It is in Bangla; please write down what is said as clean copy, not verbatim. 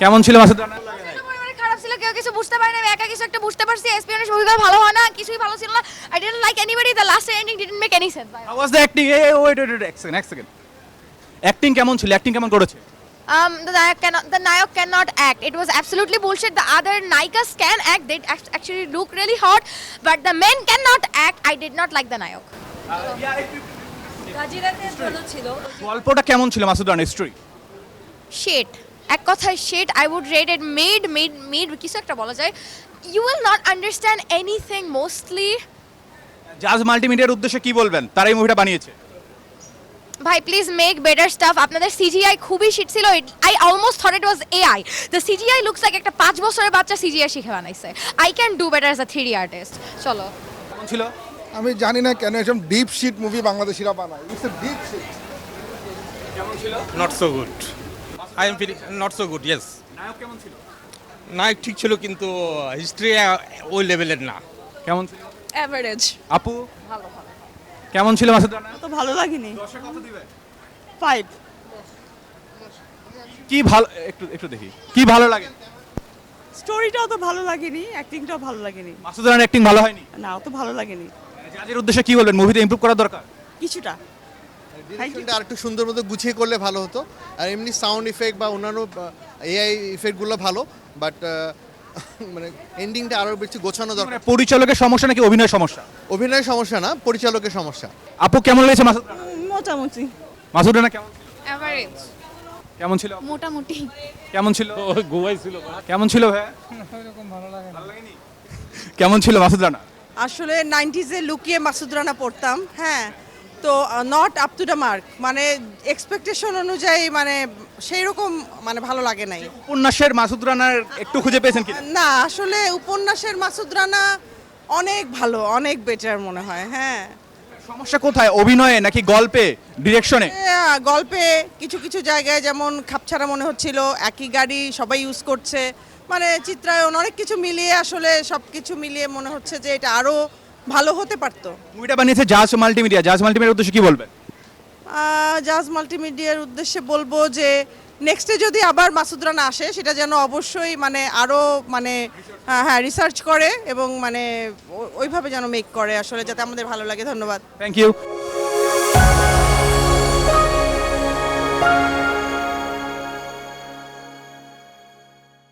কেমন ছিল মাসুদ রানা? পরিমাণে খারাপ ছিল, কেউ কিছু বুঝতে পারে না, আমি একা কিছু একটা বুঝতে পারছি। এসপিএনের অভিজ্ঞতা ভালো হয় না, কিছুই ভালো ছিল না। I didn't like anybody, the last ending didn't make any sense. How was the acting? Hey, wait, এক সেকেন্ড। অ্যাক্টিং কেমন ছিল? অ্যাক্টিং কেমন করেছে? The Nayak cannot act. It was absolutely bullshit. The other Naikas can act. They actually look really hot, but the men cannot act. I did not like the Nayak. গাজিরাতে ভালো ছিল। গল্পটা কেমন ছিল মাসুদ রানার স্টোরি? Shit. এক কথায় shit. I would rate it made কিছু একটা বলা যায়। You will not understand anything mostly. জাজ মাল্টিমিডিয়ার উদ্দেশ্যে কি বলবেন? তারা এই মুভিটা বানিয়েছে। ভাই প্লিজ মেক বেটার স্টাফ। আপনাদের সিজিআই খুবই শিট ছিল। I almost thought it was AI. The CGI looks like একটা 5 বছরের বাচ্চা সিজিআই শিখে বানাইছে। I can do better as a 3D artist. চলো। কেমন ছিল? আমি জানি না কেন এসব ডিপ শিট মুভি বাংলাদেশিরা বানায়। It's a deep shit. Not so good. I am feeling not so good, yes. নায়ক কেমন ছিল? নায়ক ঠিক ছিল কিন্তু হিস্ট্রি ওই লেভেলের না। কেমন ছিল? এভারেজ। আপু কেমন ছিল মাসুদ রানা? তো ভালো লাগেনি। 10 কত দিবে? 5। কি ভালো একটু দেখি। কি ভালো লাগে? স্টোরিটাও তো ভালো লাগেনি, অ্যাক্টিংটাও ভালো লাগেনি। মাসুদ রানার অ্যাক্টিং ভালো হয়নি? না, তো ভালো লাগেনি জাজের উদ্দেশ্যে কি বলবেন? মুভিতে ইমপ্রুভ করা দরকার। কিছুটা। ডিরেকশনটা আরেকটু সুন্দর মতো গুছিয়ে করলে ভালো হতো। আর এমনি সাউন্ড ইফেক্ট বা অন্যান্য এআই ইফেক্টগুলো ভালো, বাট মানে এন্ডিংটা আরও বেশি গোছানো মানে দরকার। পরিচালকের সমস্যা নাকি অভিনয়ের সমস্যা? অভিনয়ের সমস্যা না, পরিচালকের সমস্যা। আপু কেমন লেগেছে মাসুদ রানা? মোটামুটি। মাসুদ রানা কেমন ছিল? এভারেজ। কেমন ছিল? মোটামুটি। কেমন ছিল? গোয়াই ছিল। কেমন ছিল ভাই? এরকম ভালো লাগেনি। কেমন ছিল মাসুদ রানা? আসলে 90s-এ লুকিয়ে মাসুদ রানা পড়তাম, হ্যাঁ, তো not up to the mark, মানে এক্সপেকটেশন অনুযায়ী মানে সেই রকম মানে ভালো লাগে নাই। উপন্যাসের মাসুদ রানার একটু খুঁজে পেয়েছেন কি? না, আসলে উপন্যাসের মাসুদ রানা অনেক ভালো, অনেক বেটার মনে হয়, হ্যাঁ। সমস্যা কোথায়? অভিনয়ে নাকি গল্পে, ডিরেকশনে? গল্পে কিছু কিছু জায়গায় যেমন খাপছাড়া মনে হচ্ছিল, একই গাড়ি সবাই ইউজ করছে, মানে চিত্রায়ন অনেক কিছু মিলিয়ে আসলে সব কিছু মিলিয়ে মনে হচ্ছে যে এটা আরও ভালো হতে পারতো। মুভিটা বানিয়েছে জাজ মাল্টিমিডিয়া। জাজ মাল্টিমিডিয়ার উদ্দেশ্যে কি বলবেন? জাজ মাল্টিমিডিয়ার উদ্দেশ্যে বলবো যে নেক্সটে যদি আবার মাসুদ রানা আসে সেটা যেন অবশ্যই মানে আরও মানে হ্যাঁ রিসার্চ করে এবং মানে ওইভাবে যেন মেক করে আসলে, যাতে আমাদের ভালো লাগে। ধন্যবাদ। Thank you.